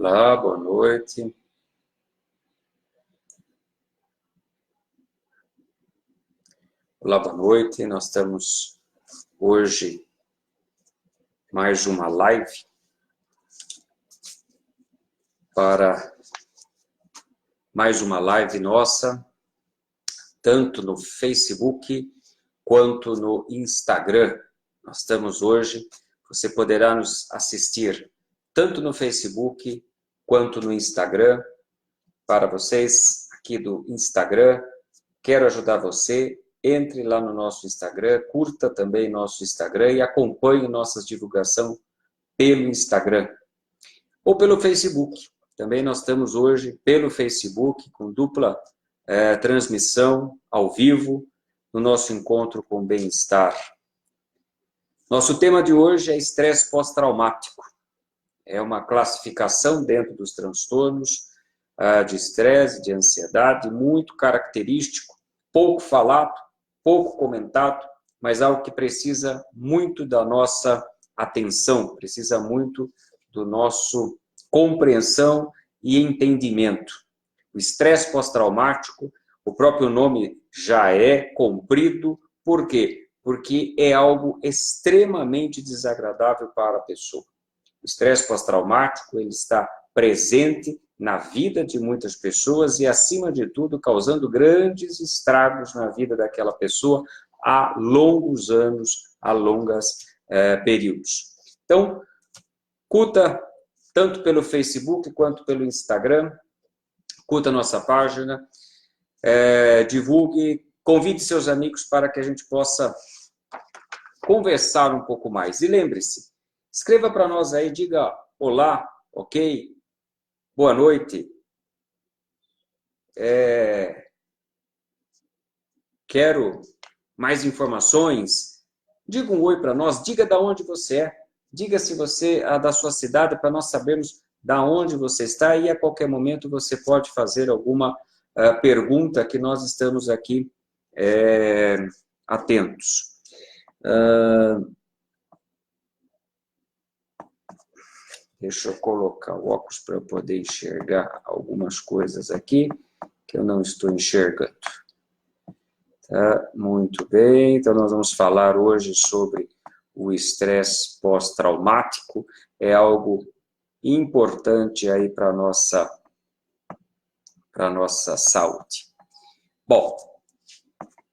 Olá, boa noite. Olá, boa noite. Nós estamos hoje mais uma live nossa, tanto no Facebook quanto no Instagram. Nós estamos hoje, você poderá nos assistir tanto no Facebook quanto no Instagram. Para vocês aqui do Instagram, quero ajudar você. Entre lá no nosso Instagram, curta também nosso Instagram e acompanhe nossas divulgações pelo Instagram ou pelo Facebook. Também nós estamos hoje pelo Facebook com dupla transmissão ao vivo no nosso encontro com bem-estar. Nosso tema de hoje é estresse pós-traumático. É uma classificação dentro dos transtornos de estresse, de ansiedade, muito característico, pouco falado, pouco comentado, mas algo que precisa muito da nossa atenção, precisa muito do nosso compreensão e entendimento. O estresse pós-traumático, o próprio nome já é comprido, por quê? Porque é algo extremamente desagradável para a pessoa. O estresse pós-traumático, ele está presente na vida de muitas pessoas e, acima de tudo, causando grandes estragos na vida daquela pessoa há longos anos, há longos períodos. Então, curta tanto pelo Facebook quanto pelo Instagram, curta nossa página, divulgue, convide seus amigos para que a gente possa conversar um pouco mais. E lembre-se, escreva para nós aí, diga olá, ok? Boa noite. Quero mais informações? Diga um oi para nós, diga de onde você é. Diga se você é da sua cidade para nós sabermos da onde você está e a qualquer momento você pode fazer alguma pergunta que nós estamos aqui atentos. Deixa eu colocar o óculos para eu poder enxergar algumas coisas aqui que eu não estou enxergando. Tá, muito bem, então nós vamos falar hoje sobre o estresse pós-traumático. É algo importante aí para a nossa saúde. Bom,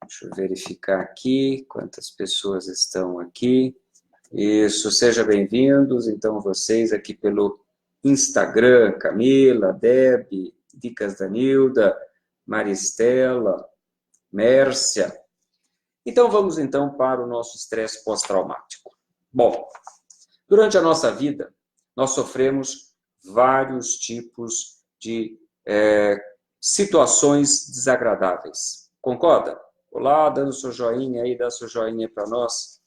deixa eu verificar aqui quantas pessoas estão aqui. Isso, sejam bem-vindos, então, vocês aqui pelo Instagram, Camila, Deb, Dicas da Nilda, Maristela, Mércia. Então, vamos então para o nosso estresse pós-traumático. Bom, durante a nossa vida, nós sofremos vários tipos de situações desagradáveis. Concorda? Olá, dando seu joinha aí, dá seu joinha para nós.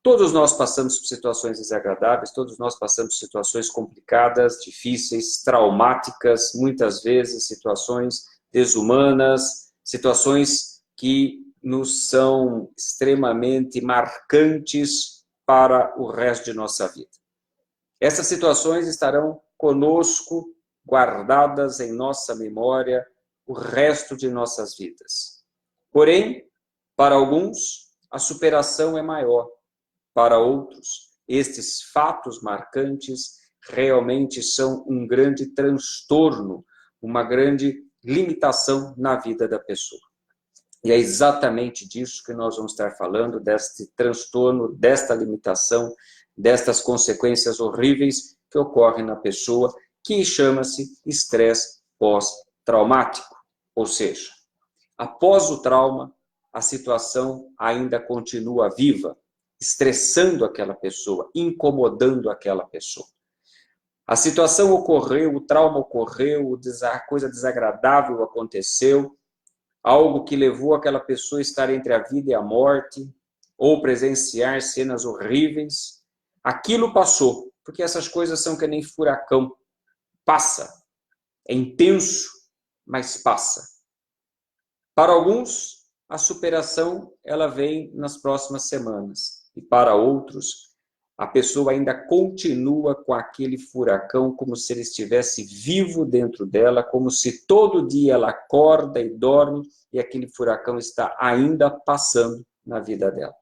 Todos nós passamos por situações desagradáveis, todos nós passamos por situações complicadas, difíceis, traumáticas, muitas vezes situações desumanas, situações que nos são extremamente marcantes para o resto de nossa vida. Essas situações estarão conosco, guardadas em nossa memória, o resto de nossas vidas. Porém, para alguns, a superação é maior. Para outros, estes fatos marcantes realmente são um grande transtorno, uma grande limitação na vida da pessoa. E é exatamente disso que nós vamos estar falando, deste transtorno, desta limitação, destas consequências horríveis que ocorrem na pessoa, que chama-se estresse pós-traumático. Ou seja, após o trauma, a situação ainda continua viva, estressando aquela pessoa, incomodando aquela pessoa. A situação ocorreu, o trauma ocorreu, a coisa desagradável aconteceu, algo que levou aquela pessoa a estar entre a vida e a morte, ou presenciar cenas horríveis. Aquilo passou, porque essas coisas são que nem furacão. Passa. É intenso, mas passa. Para alguns, a superação ela vem nas próximas semanas. E para outros, a pessoa ainda continua com aquele furacão como se ele estivesse vivo dentro dela, como se todo dia ela acorda e dorme e aquele furacão está ainda passando na vida dela.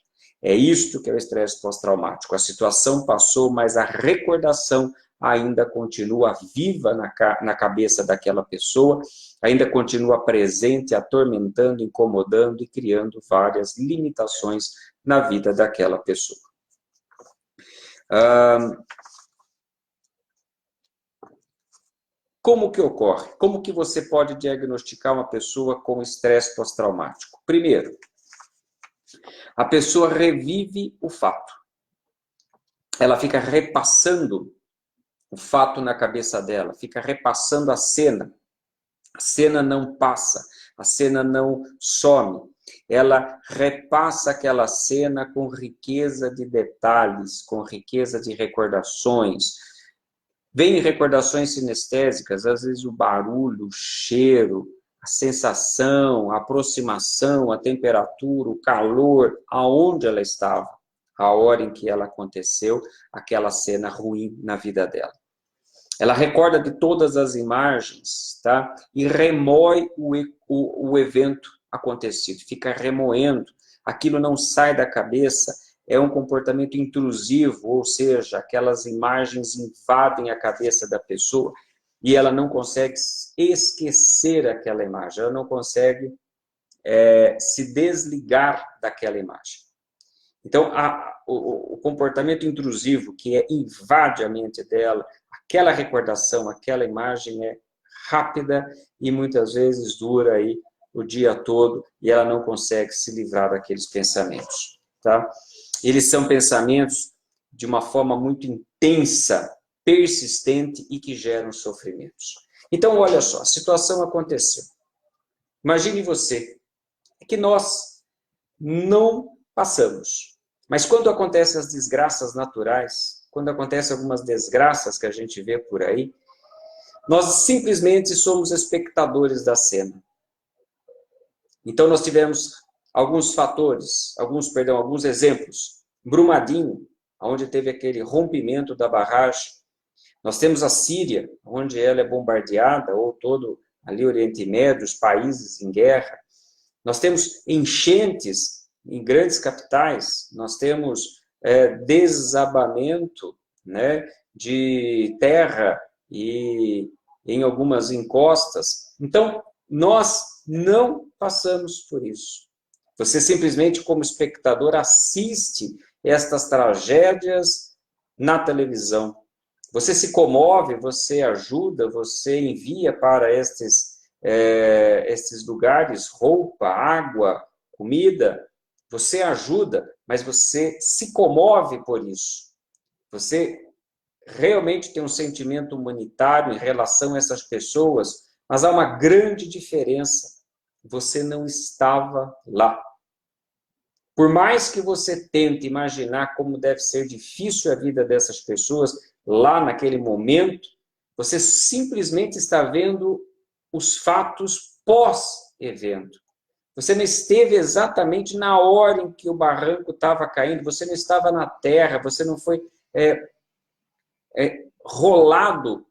É isto que é o estresse pós-traumático. A situação passou, mas a recordação ainda continua viva na cabeça daquela pessoa, ainda continua presente, atormentando, incomodando e criando várias limitações na vida daquela pessoa. Como que ocorre? Como que você pode diagnosticar uma pessoa com estresse pós-traumático? Primeiro, a pessoa revive o fato. Ela fica repassando o fato na cabeça dela, fica repassando a cena. A cena não passa, a cena não some. Ela repassa aquela cena com riqueza de detalhes, com riqueza de recordações. Vem recordações sinestésicas, às vezes o barulho, o cheiro, a sensação, a aproximação, a temperatura, o calor, aonde ela estava, a hora em que ela aconteceu, aquela cena ruim na vida dela. Ela recorda de todas as imagens, tá? E remói o evento acontecido, fica remoendo. Aquilo não sai da cabeça, é um comportamento intrusivo, ou seja, aquelas imagens invadem a cabeça da pessoa e ela não consegue esquecer aquela imagem, ela não consegue se desligar daquela imagem. Então, o comportamento intrusivo que invade a mente dela, aquela recordação, aquela imagem é rápida e muitas vezes dura aí o dia todo e ela não consegue se livrar daqueles pensamentos, tá? Eles são pensamentos de uma forma muito intensa, persistente e que geram sofrimentos. Então, olha só, a situação aconteceu. Imagine você, que nós não passamos. Mas quando acontecem as desgraças naturais, quando acontecem algumas desgraças que a gente vê por aí, nós simplesmente somos espectadores da cena. Então nós tivemos alguns fatores, alguns exemplos. Brumadinho, onde teve aquele rompimento da barragem. Nós temos a Síria, onde ela é bombardeada, ou todo ali Oriente Médio, os países em guerra. Nós temos enchentes em grandes capitais, nós temos desabamento, né, de terra e em algumas encostas. Então, nós não passamos por isso. Você simplesmente, como espectador, assiste estas tragédias na televisão. Você se comove, você ajuda, você envia para estes lugares roupa, água, comida. Você ajuda, mas você se comove por isso. Você realmente tem um sentimento humanitário em relação a essas pessoas, mas há uma grande diferença. Você não estava lá. Por mais que você tente imaginar como deve ser difícil a vida dessas pessoas lá naquele momento, você simplesmente está vendo os fatos pós-evento. Você não esteve exatamente na hora em que o barranco estava caindo, você não estava na terra, você não foi rolado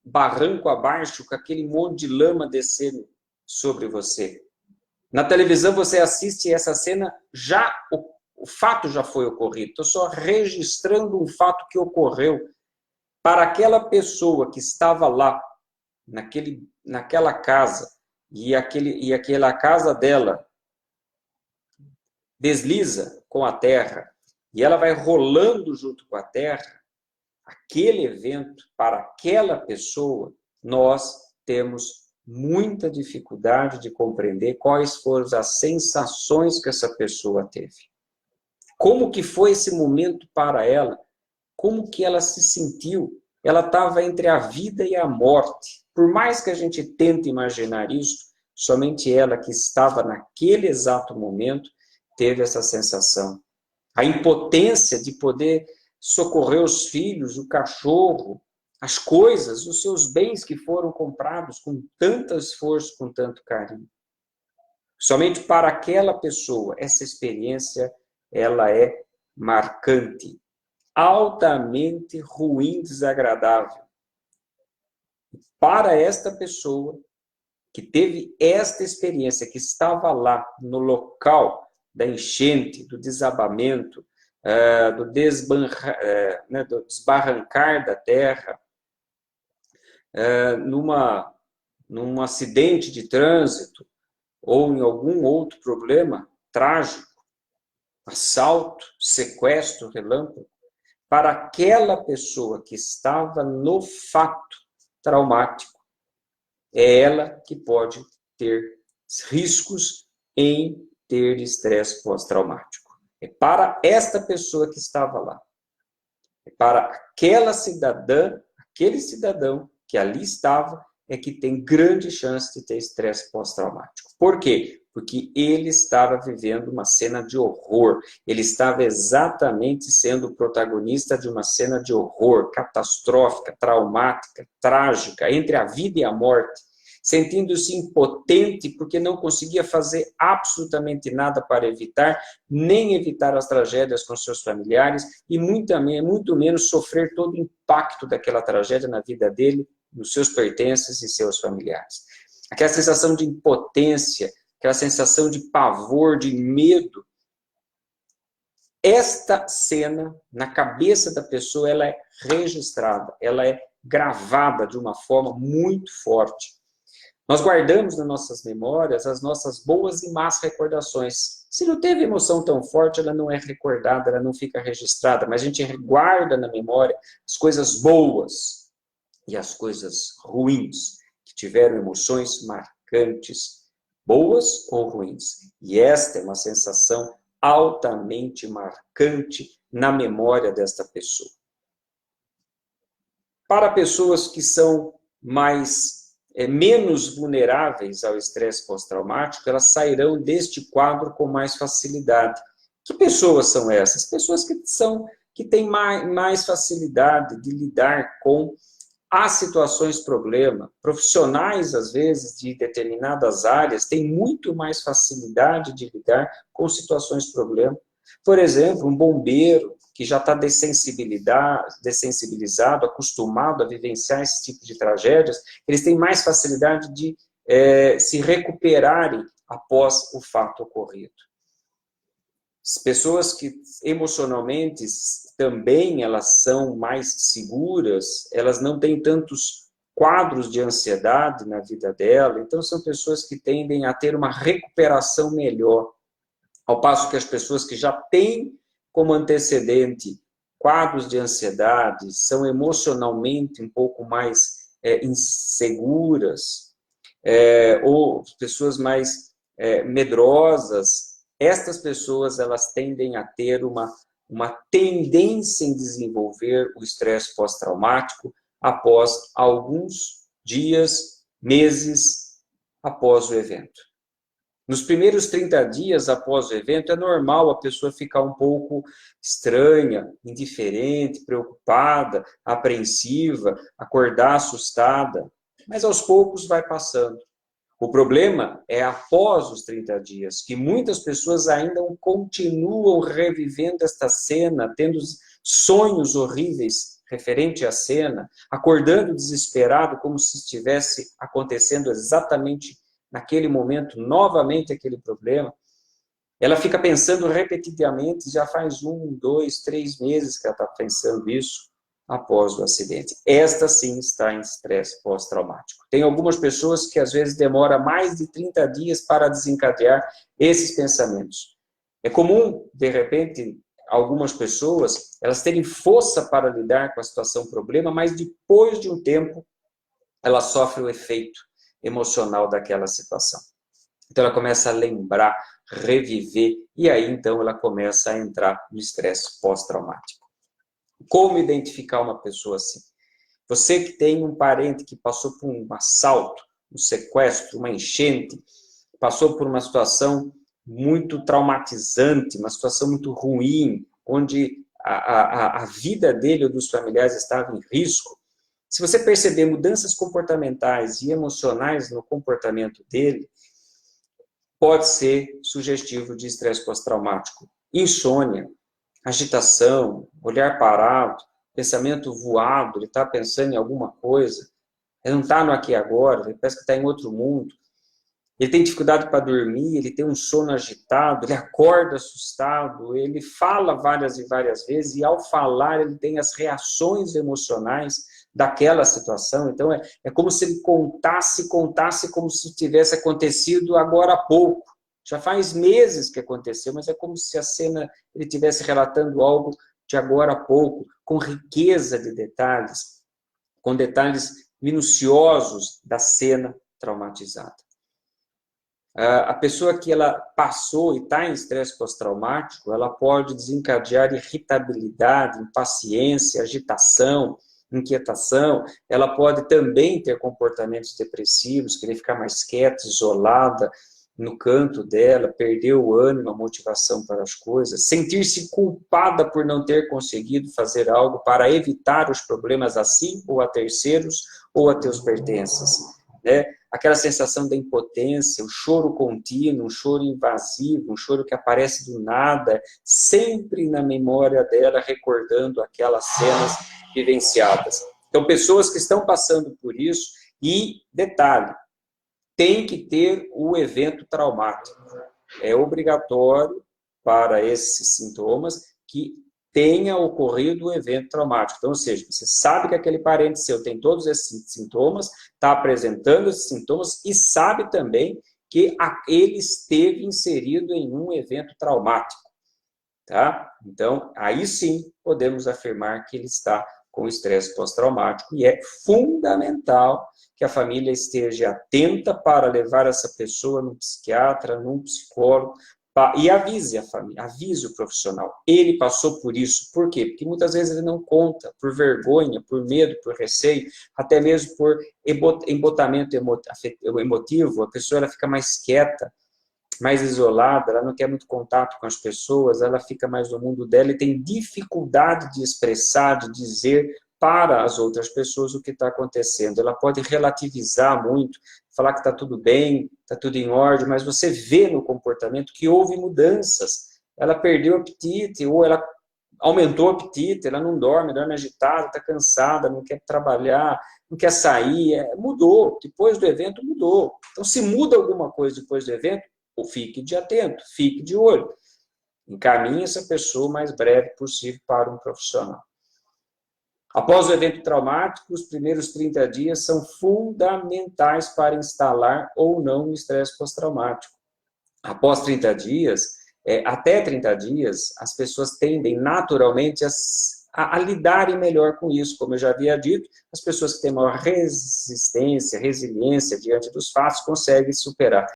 barranco abaixo com aquele monte de lama descendo sobre você. Na televisão você assiste essa cena, o fato já foi ocorrido. Estou só registrando um fato que ocorreu para aquela pessoa que estava lá, naquela casa, e aquela casa dela desliza com a terra, e ela vai rolando junto com a terra, aquele evento, para aquela pessoa, nós temos muita dificuldade de compreender quais foram as sensações que essa pessoa teve. Como que foi esse momento para ela? Como que ela se sentiu? Ela estava entre a vida e a morte. Por mais que a gente tente imaginar isso, somente ela que estava naquele exato momento teve essa sensação. A impotência de poder socorrer os filhos, o cachorro, as coisas, os seus bens que foram comprados com tanto esforço, com tanto carinho. Somente para aquela pessoa, essa experiência, ela é marcante. altamente ruim, desagradável. Para esta pessoa que teve esta experiência, que estava lá no local da enchente, do desabamento, do desbarrancar da terra, num acidente de trânsito ou em algum outro problema trágico, assalto, sequestro, relâmpago, para aquela pessoa que estava no fato traumático, é ela que pode ter riscos em ter estresse pós-traumático. É para esta pessoa que estava lá. É para aquela cidadã, aquele cidadão que ali estava, é que tem grande chance de ter estresse pós-traumático. Por quê? Porque ele estava vivendo uma cena de horror. Ele estava exatamente sendo o protagonista de uma cena de horror, catastrófica, traumática, trágica, entre a vida e a morte, sentindo-se impotente porque não conseguia fazer absolutamente nada para evitar, nem evitar as tragédias com seus familiares e muito menos sofrer todo o impacto daquela tragédia na vida dele, nos seus pertences e seus familiares. Aquela sensação de impotência, aquela sensação de pavor, de medo. Esta cena, na cabeça da pessoa, ela é registrada, ela é gravada de uma forma muito forte. Nós guardamos nas nossas memórias as nossas boas e más recordações. Se não teve emoção tão forte, ela não é recordada, ela não fica registrada, mas a gente guarda na memória as coisas boas e as coisas ruins, que tiveram emoções marcantes, boas ou ruins. E esta é uma sensação altamente marcante na memória desta pessoa. Para pessoas que são menos vulneráveis ao estresse pós-traumático, elas sairão deste quadro com mais facilidade. Que pessoas são essas? Pessoas que têm mais facilidade de lidar com as situações problema. Profissionais, às vezes, de determinadas áreas, têm muito mais facilidade de lidar com situações problema. Por exemplo, um bombeiro que já está dessensibilizado, acostumado a vivenciar esse tipo de tragédias, eles têm mais facilidade de se recuperarem após o fato ocorrido. As pessoas que emocionalmente também elas são mais seguras, elas não têm tantos quadros de ansiedade na vida dela, então são pessoas que tendem a ter uma recuperação melhor, ao passo que as pessoas que já têm como antecedente quadros de ansiedade, são emocionalmente um pouco mais inseguras, ou pessoas mais medrosas, estas pessoas elas tendem a ter uma tendência em desenvolver o estresse pós-traumático após alguns dias, meses após o evento. Nos primeiros 30 dias após o evento, é normal a pessoa ficar um pouco estranha, indiferente, preocupada, apreensiva, acordar assustada, mas aos poucos vai passando. O problema é após os 30 dias, que muitas pessoas ainda continuam revivendo esta cena, tendo sonhos horríveis referente à cena, acordando desesperado como se estivesse acontecendo exatamente naquele momento, novamente aquele problema. Ela fica pensando repetidamente, já faz 1, 2, 3 meses que ela está pensando isso após o acidente. Esta sim está em estresse pós-traumático. Tem algumas pessoas que às vezes demora mais de 30 dias para desencadear esses pensamentos. É comum, de repente, algumas pessoas, elas terem força para lidar com a situação problema, mas depois de um tempo, ela sofre o efeito emocional daquela situação. Então ela começa a lembrar, reviver, e aí então ela começa a entrar no estresse pós-traumático. Como identificar uma pessoa assim? Você que tem um parente que passou por um assalto, um sequestro, uma enchente, passou por uma situação muito traumatizante, uma situação muito ruim, onde a vida dele ou dos familiares estava em risco. Se você perceber mudanças comportamentais e emocionais no comportamento dele, pode ser sugestivo de estresse pós-traumático. Insônia, agitação, olhar parado, pensamento voado, ele está pensando em alguma coisa, ele não está no aqui e agora, ele parece que está em outro mundo. Ele tem dificuldade para dormir, ele tem um sono agitado, ele acorda assustado, ele fala várias e várias vezes, e ao falar ele tem as reações emocionais daquela situação. Então é como se ele contasse como se tivesse acontecido agora há pouco. Já faz meses que aconteceu, mas é como se a cena ele estivesse relatando algo de agora há pouco, com riqueza de detalhes, com detalhes minuciosos da cena traumatizada. A pessoa que ela passou e está em estresse pós-traumático, ela pode desencadear irritabilidade, impaciência, agitação, inquietação. Ela pode também ter comportamentos depressivos, querer ficar mais quieta, isolada, no canto dela, perder o ânimo, a motivação para as coisas, sentir-se culpada por não ter conseguido fazer algo para evitar os problemas a si, ou a terceiros, ou a teus pertences, né? Aquela sensação da impotência, o choro contínuo, um choro invasivo, um choro que aparece do nada, sempre na memória dela, recordando aquelas cenas vivenciadas. Então, pessoas que estão passando por isso, e detalhe, tem que ter o evento traumático. É obrigatório para esses sintomas que tenha ocorrido o evento traumático. Então, ou seja, você sabe que aquele parente seu tem todos esses sintomas, está apresentando esses sintomas e sabe também que ele esteve inserido em um evento traumático. Tá? Então, aí sim podemos afirmar que ele está com estresse pós-traumático, e é fundamental que a família esteja atenta para levar essa pessoa num psiquiatra, num psicólogo, e avise a família, avise o profissional. Ele passou por isso. Por quê? Porque muitas vezes ele não conta, por vergonha, por medo, por receio, até mesmo por embotamento emotivo, a pessoa ela fica mais quieta, mais isolada, ela não quer muito contato com as pessoas, ela fica mais no mundo dela e tem dificuldade de expressar, de dizer para as outras pessoas o que está acontecendo. Ela pode relativizar muito, falar que está tudo bem, está tudo em ordem, mas você vê no comportamento que houve mudanças. Ela perdeu o apetite, ou ela aumentou o apetite, ela não dorme agitada, está cansada, não quer trabalhar, não quer sair, mudou. Depois do evento, mudou. Então, se muda alguma coisa depois do evento, fique de atento, fique de olho. Encaminhe essa pessoa o mais breve possível para um profissional. Após o evento traumático, os primeiros 30 dias são fundamentais para instalar ou não o estresse pós-traumático. Após 30 dias, até 30 dias, as pessoas tendem naturalmente a lidarem melhor com isso. Como eu já havia dito, as pessoas que têm maior resistência, resiliência diante dos fatos conseguem superar.